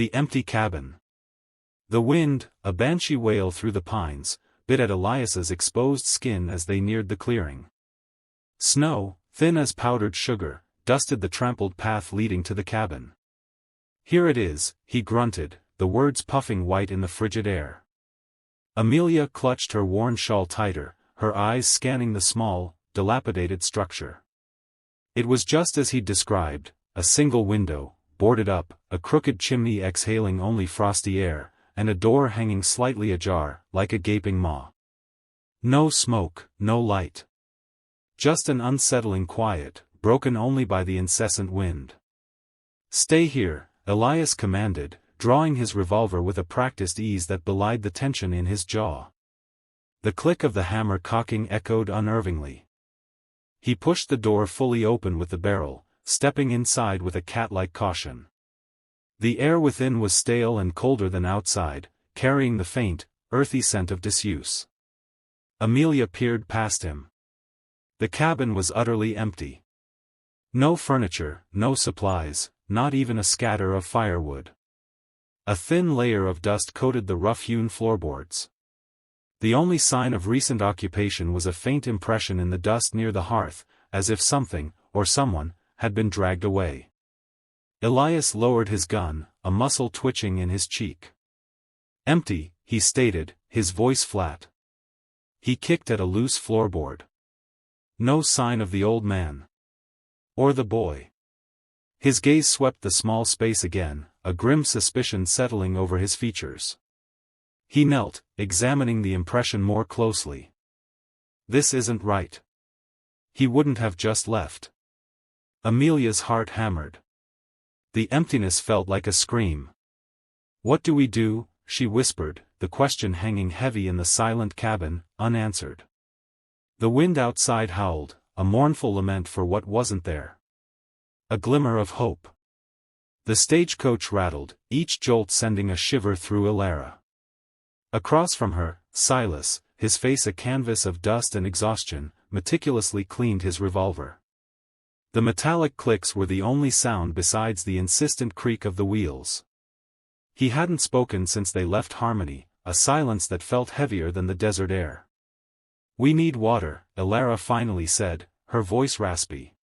The empty cabin. The wind, a banshee wail through the pines, bit at Elias's exposed skin as they neared the clearing. Snow, thin as powdered sugar, dusted the trampled path leading to the cabin. "Here it is," he grunted, the words puffing white in the frigid air. Amelia clutched her worn shawl tighter, her eyes scanning the small, dilapidated structure. It was just as he'd described, a single window, boarded up, a crooked chimney exhaling only frosty air, and a door hanging slightly ajar, like a gaping maw. No smoke, no light. Just an unsettling quiet, broken only by the incessant wind. "Stay here," Elias commanded, drawing his revolver with a practiced ease that belied the tension in his jaw. The click of the hammer cocking echoed unnervingly. He pushed the door fully open with the barrel, stepping inside with a cat-like caution. The air within was stale and colder than outside, carrying the faint, earthy scent of disuse. Amelia peered past him. The cabin was utterly empty. No furniture, no supplies, not even a scatter of firewood. A thin layer of dust coated the rough-hewn floorboards. The only sign of recent occupation was a faint impression in the dust near the hearth, as if something, or someone, had been dragged away. Elias lowered his gun, a muscle twitching in his cheek. "Empty," he stated, his voice flat. He kicked at a loose floorboard. No sign of the old man. Or the boy. His gaze swept the small space again, a grim suspicion settling over his features. He knelt, examining the impression more closely. "This isn't right. He wouldn't have just left." Amelia's heart hammered. The emptiness felt like a scream. "What do we do?" she whispered, the question hanging heavy in the silent cabin, unanswered. The wind outside howled, a mournful lament for what wasn't there. A glimmer of hope. The stagecoach rattled, each jolt sending a shiver through Ilara. Across from her, Silas, his face a canvas of dust and exhaustion, meticulously cleaned his revolver. The metallic clicks were the only sound besides the insistent creak of the wheels. He hadn't spoken since they left Harmony, a silence that felt heavier than the desert air. "We need water," Ilara finally said, her voice raspy.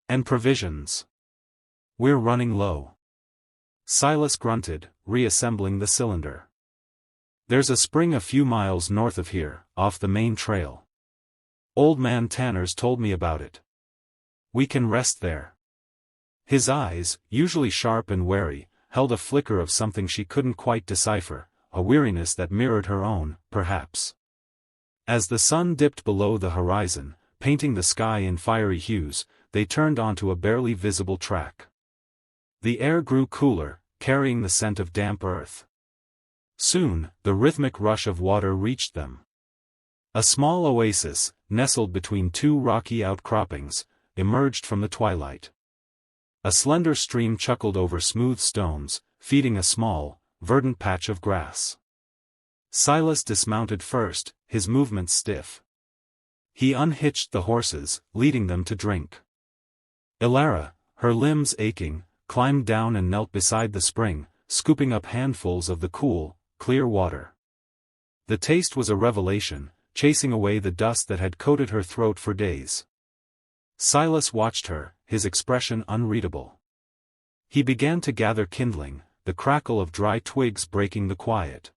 "And provisions. We're running low." Silas grunted, reassembling the cylinder. "There's a spring a few miles north of here, off the main trail. Old man Tanner's told me about it. We can rest there." His eyes, usually sharp and wary, held a flicker of something she couldn't quite decipher, a weariness that mirrored her own, perhaps. As the sun dipped below the horizon, painting the sky in fiery hues, they turned onto a barely visible track. The air grew cooler, carrying the scent of damp earth. Soon, the rhythmic rush of water reached them. A small oasis, nestled between two rocky outcroppings, emerged from the twilight. A slender stream chuckled over smooth stones, feeding a small, verdant patch of grass. Silas dismounted first, his movements stiff. He unhitched the horses, leading them to drink. Ilara, her limbs aching, climbed down and knelt beside the spring, scooping up handfuls of the cool, clear water. The taste was a revelation, chasing away the dust that had coated her throat for days. Silas watched her, his expression unreadable. He began to gather kindling, the crackle of dry twigs breaking the quiet.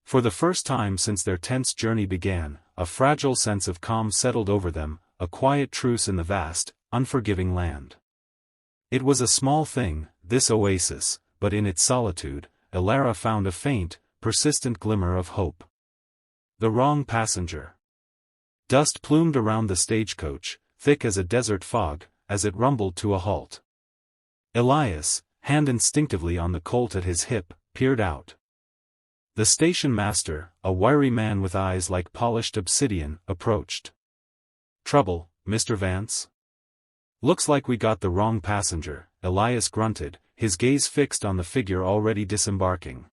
For the first time since their tense journey began, a fragile sense of calm settled over them, a quiet truce in the vast, unforgiving land. It was a small thing, this oasis, but in its solitude, Ilara found a faint, persistent glimmer of hope. The wrong passenger. Dust plumed around the stagecoach, thick as a desert fog, as it rumbled to a halt. Elias, hand instinctively on the colt at his hip, peered out. The station master, a wiry man with eyes like polished obsidian, approached. "Trouble, Mr. Vance?" "Looks like we got the wrong passenger," Elias grunted, his gaze fixed on the figure already disembarking.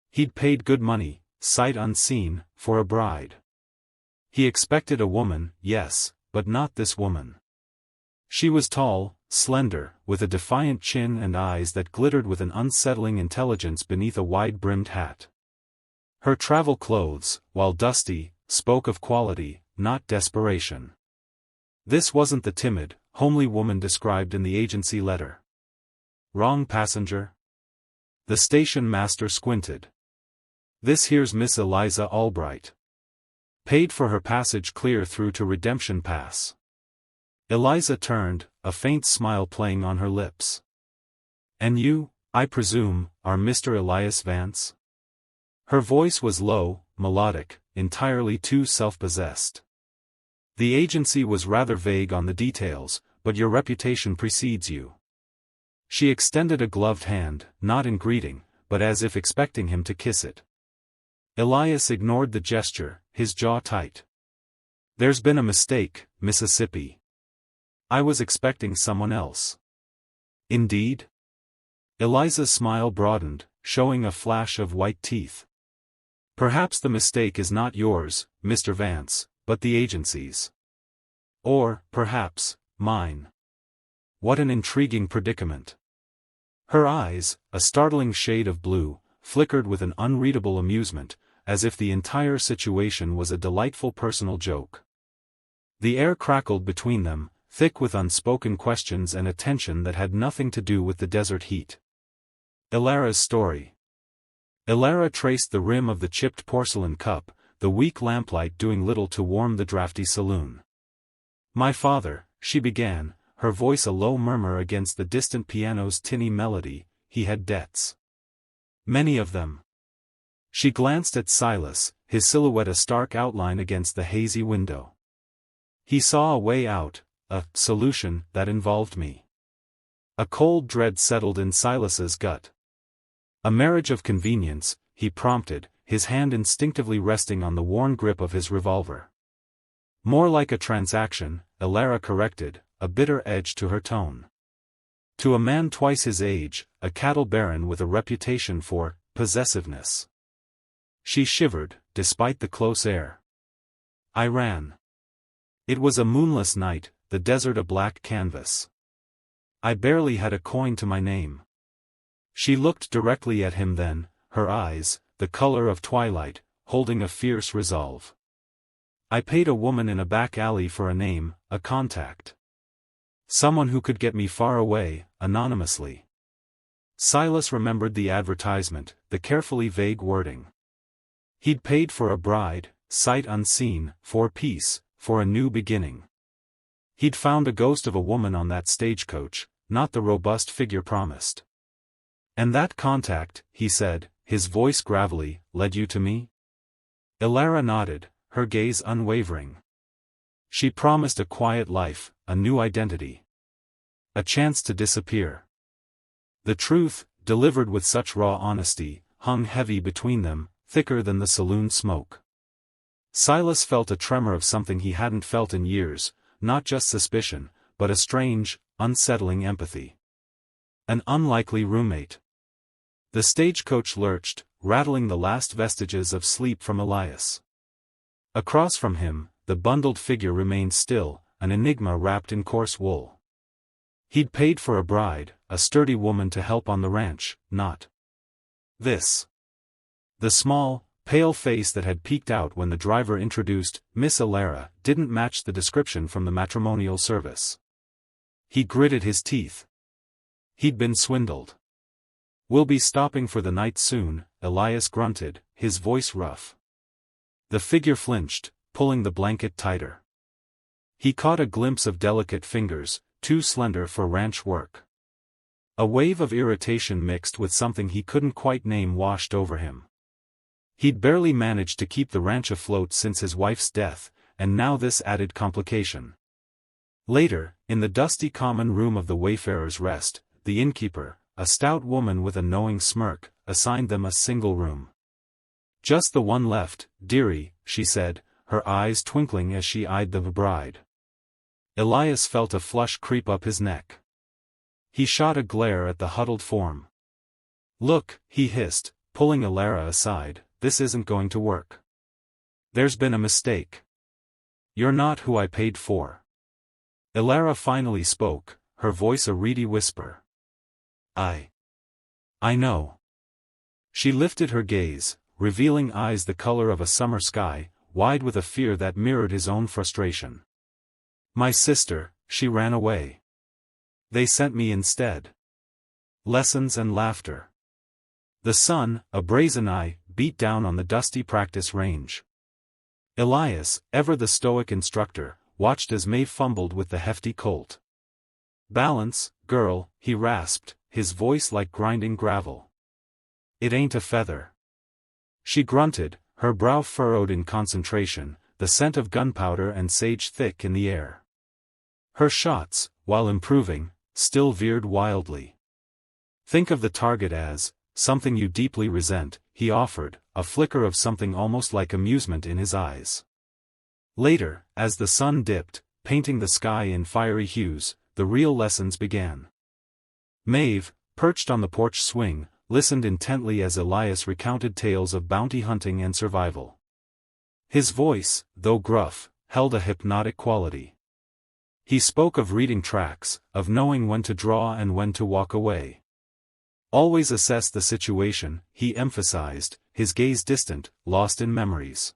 He'd paid good money, sight unseen, for a bride. He expected a woman, yes, but not this woman. She was tall, slender, with a defiant chin and eyes that glittered with an unsettling intelligence beneath a wide-brimmed hat. Her travel clothes, while dusty, spoke of quality, not desperation. This wasn't the timid, homely woman described in the agency letter. Wrong passenger? The station master squinted. This here's Miss Eliza Albright. Paid for her passage clear through to Redemption Pass. Eliza turned, a faint smile playing on her lips. And you, I presume, are Mr. Elias Vance? Her voice was low, melodic, entirely too self-possessed. The agency was rather vague on the details, but your reputation precedes you. She extended a gloved hand, not in greeting, but as if expecting him to kiss it. Elias ignored the gesture, his jaw tight. There's been a mistake, Mississippi. I was expecting someone else. Indeed? Eliza's smile broadened, showing a flash of white teeth. Perhaps the mistake is not yours, Mr. Vance, but the agency's. Or, perhaps, mine. What an intriguing predicament. Her eyes, a startling shade of blue, flickered with an unreadable amusement, as if the entire situation was a delightful personal joke. The air crackled between them, thick with unspoken questions and a tension that had nothing to do with the desert heat. Ilara's story. Ilara traced the rim of the chipped porcelain cup, the weak lamplight doing little to warm the drafty saloon. My father, she began, her voice a low murmur against the distant piano's tinny melody, he had debts. Many of them. She glanced at Silas, his silhouette a stark outline against the hazy window. He saw a way out, a solution that involved me. A cold dread settled in Silas's gut. A marriage of convenience, he prompted, his hand instinctively resting on the worn grip of his revolver. More like a transaction, Ilara corrected, a bitter edge to her tone. To a man twice his age, a cattle baron with a reputation for possessiveness. She shivered, despite the close air. I ran. It was a moonless night, the desert a black canvas. I barely had a coin to my name. She looked directly at him then, her eyes, the color of twilight, holding a fierce resolve. I paid a woman in a back alley for a name, a contact. Someone who could get me far away, anonymously. Silas remembered the advertisement, the carefully vague wording. He'd paid for a bride, sight unseen, for peace, for a new beginning. He'd found a ghost of a woman on that stagecoach, not the robust figure promised. And that contact, he said, his voice gravelly, led you to me? Ilara nodded, her gaze unwavering. She promised a quiet life, a new identity. A chance to disappear. The truth, delivered with such raw honesty, hung heavy between them, thicker than the saloon smoke. Silas felt a tremor of something he hadn't felt in years, not just suspicion, but a strange, unsettling empathy. An unlikely roommate. The stagecoach lurched, rattling the last vestiges of sleep from Elias. Across from him, the bundled figure remained still, an enigma wrapped in coarse wool. He'd paid for a bride, a sturdy woman to help on the ranch, not this. The small, pale face that had peeked out when the driver introduced Miss Ilara didn't match the description from the matrimonial service. He gritted his teeth. He'd been swindled. We'll be stopping for the night soon, Elias grunted, his voice rough. The figure flinched, pulling the blanket tighter. He caught a glimpse of delicate fingers, too slender for ranch work. A wave of irritation mixed with something he couldn't quite name washed over him. He'd barely managed to keep the ranch afloat since his wife's death, and now this added complication. Later, in the dusty common room of the Wayfarer's Rest, the innkeeper, a stout woman with a knowing smirk, assigned them a single room. Just the one left, dearie, she said, her eyes twinkling as she eyed the bride. Elias felt a flush creep up his neck. He shot a glare at the huddled form. Look, he hissed, pulling Ilara aside, this isn't going to work. There's been a mistake. You're not who I paid for. Ilara finally spoke, her voice a reedy whisper. I know. She lifted her gaze, revealing eyes the color of a summer sky, wide with a fear that mirrored his own frustration. My sister, she ran away. They sent me instead. Lessons and laughter. The sun, a brazen eye, beat down on the dusty practice range. Elias, ever the stoic instructor, watched as Maeve fumbled with the hefty Colt. Balance, girl, he rasped, his voice like grinding gravel. It ain't a feather. She grunted, her brow furrowed in concentration, the scent of gunpowder and sage thick in the air. Her shots, while improving, still veered wildly. Think of the target as something you deeply resent, he offered, a flicker of something almost like amusement in his eyes. Later, as the sun dipped, painting the sky in fiery hues, the real lessons began. Maeve, perched on the porch swing, listened intently as Elias recounted tales of bounty hunting and survival. His voice, though gruff, held a hypnotic quality. He spoke of reading tracks, of knowing when to draw and when to walk away. Always assess the situation, he emphasized, his gaze distant, lost in memories.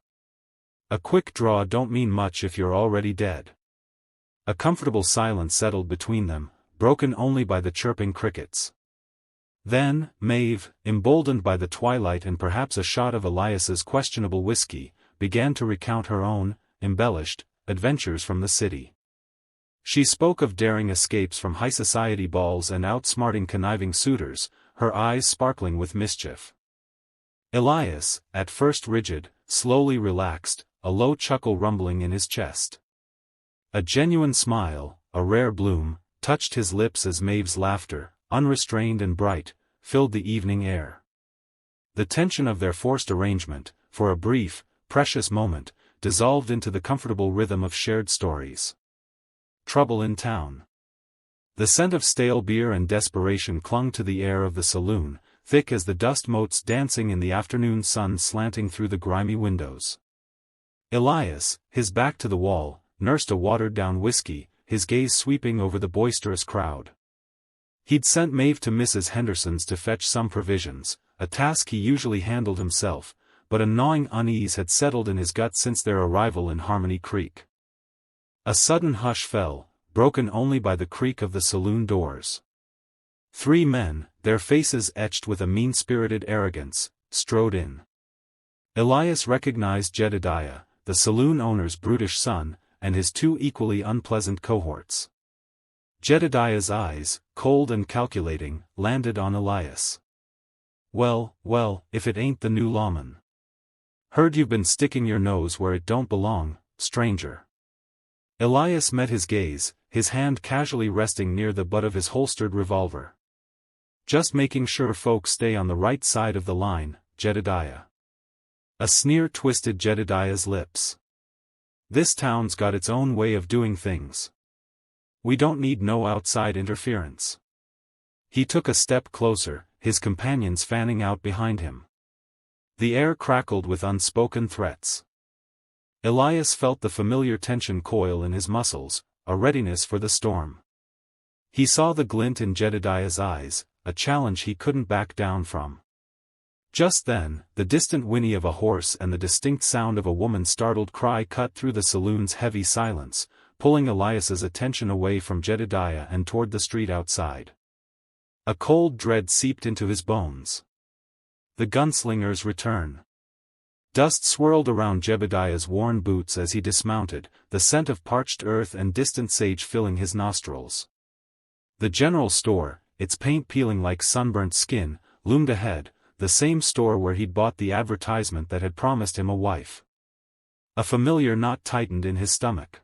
A quick draw don't mean much if you're already dead. A comfortable silence settled between them, broken only by the chirping crickets. Then, Maeve, emboldened by the twilight and perhaps a shot of Elias's questionable whiskey, began to recount her own, embellished, adventures from the city. She spoke of daring escapes from high society balls and outsmarting conniving suitors, her eyes sparkling with mischief. Elias, at first rigid, slowly relaxed, a low chuckle rumbling in his chest. A genuine smile, a rare bloom, touched his lips as Maeve's laughter, unrestrained and bright, filled the evening air. The tension of their forced arrangement, for a brief, precious moment, dissolved into the comfortable rhythm of shared stories. Trouble in town. The scent of stale beer and desperation clung to the air of the saloon, thick as the dust motes dancing in the afternoon sun slanting through the grimy windows. Elias, his back to the wall, nursed a watered-down whiskey, his gaze sweeping over the boisterous crowd. He'd sent Maeve to Mrs. Henderson's to fetch some provisions, a task he usually handled himself, but a gnawing unease had settled in his gut since their arrival in Harmony Creek. A sudden hush fell, broken only by the creak of the saloon doors. 3 men, their faces etched with a mean-spirited arrogance, strode in. Elias recognized Jedediah, the saloon owner's brutish son, and his 2 equally unpleasant cohorts. Jedediah's eyes, cold and calculating, landed on Elias. Well, if it ain't the new lawman. Heard you've been sticking your nose where it don't belong, stranger. Elias met his gaze, his hand casually resting near the butt of his holstered revolver. Just making sure folks stay on the right side of the line, Jedediah. A sneer twisted Jedediah's lips. This town's got its own way of doing things. We don't need no outside interference. He took a step closer, his companions fanning out behind him. The air crackled with unspoken threats. Elias felt the familiar tension coil in his muscles, a readiness for the storm. He saw the glint in Jedediah's eyes, a challenge he couldn't back down from. Just then, the distant whinny of a horse and the distinct sound of a woman's startled cry cut through the saloon's heavy silence, pulling Elias's attention away from Jedediah and toward the street outside. A cold dread seeped into his bones. The gunslinger's return. Dust swirled around Jedediah's worn boots as he dismounted, the scent of parched earth and distant sage filling his nostrils. The general store, its paint peeling like sunburnt skin, loomed ahead, the same store where he'd bought the advertisement that had promised him a wife. A familiar knot tightened in his stomach.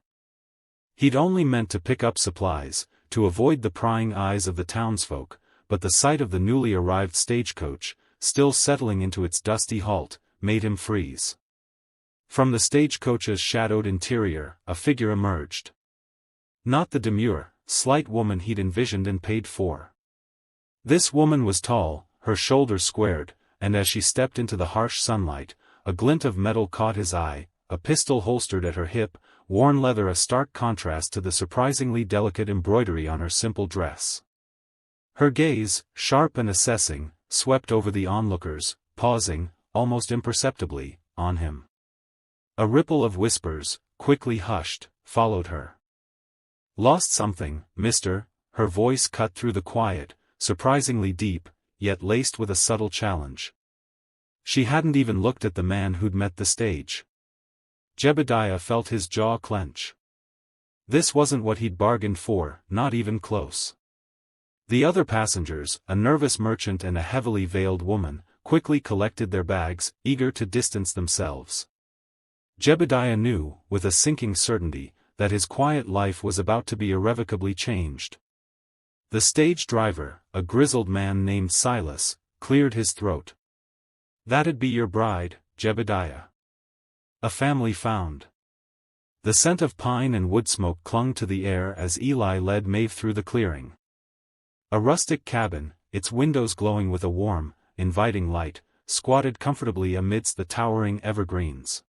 He'd only meant to pick up supplies, to avoid the prying eyes of the townsfolk, but the sight of the newly arrived stagecoach, still settling into its dusty halt, made him freeze. From the stagecoach's shadowed interior, a figure emerged. Not the demure, slight woman he'd envisioned and paid for. This woman was tall, her shoulders squared, and as she stepped into the harsh sunlight, a glint of metal caught his eye, a pistol holstered at her hip, worn leather a stark contrast to the surprisingly delicate embroidery on her simple dress. Her gaze, sharp and assessing, swept over the onlookers, pausing, almost imperceptibly, on him. A ripple of whispers, quickly hushed, followed her. "Lost something, mister?" Her voice cut through the quiet, surprisingly deep, yet laced with a subtle challenge. She hadn't even looked at the man who'd met the stage. Jebediah felt his jaw clench. This wasn't what he'd bargained for, not even close. The other passengers, a nervous merchant and a heavily veiled woman, quickly collected their bags, eager to distance themselves. Jebediah knew, with a sinking certainty, that his quiet life was about to be irrevocably changed. The stage driver, a grizzled man named Silas, cleared his throat. "That'd be your bride, Jebediah. A family found." The scent of pine and wood smoke clung to the air as Eli led Maeve through the clearing. A rustic cabin, its windows glowing with a warm, inviting light, squatted comfortably amidst the towering evergreens.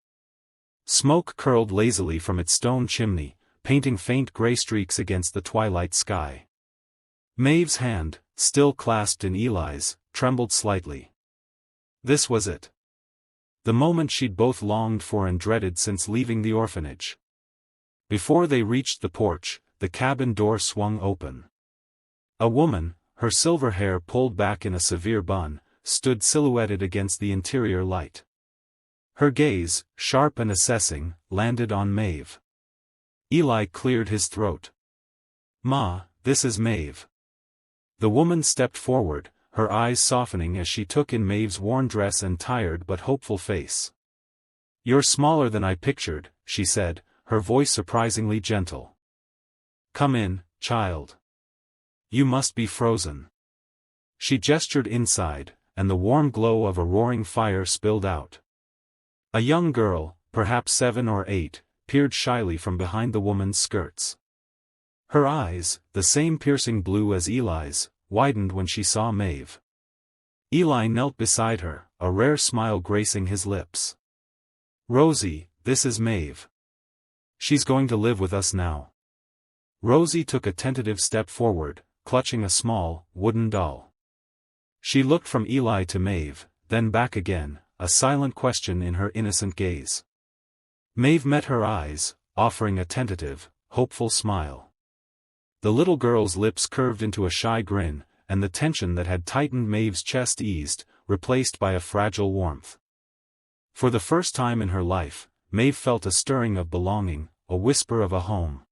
Smoke curled lazily from its stone chimney, painting faint gray streaks against the twilight sky. Maeve's hand, still clasped in Eli's, trembled slightly. This was it. The moment she'd both longed for and dreaded since leaving the orphanage. Before they reached the porch, the cabin door swung open. A woman, her silver hair pulled back in a severe bun, stood silhouetted against the interior light. Her gaze, sharp and assessing, landed on Maeve. Eli cleared his throat. "Ma, this is Maeve." The woman stepped forward, her eyes softening as she took in Maeve's worn dress and tired but hopeful face. "You're smaller than I pictured," she said, her voice surprisingly gentle. "Come in, child. You must be frozen." She gestured inside, and the warm glow of a roaring fire spilled out. A young girl, perhaps 7 or 8, peered shyly from behind the woman's skirts. Her eyes, the same piercing blue as Eli's, widened when she saw Maeve. Eli knelt beside her, a rare smile gracing his lips. "Rosie, this is Maeve. She's going to live with us now." Rosie took a tentative step forward, clutching a small, wooden doll. She looked from Eli to Maeve, then back again, a silent question in her innocent gaze. Maeve met her eyes, offering a tentative, hopeful smile. The little girl's lips curved into a shy grin, and the tension that had tightened Maeve's chest eased, replaced by a fragile warmth. For the first time in her life, Maeve felt a stirring of belonging, a whisper of a home.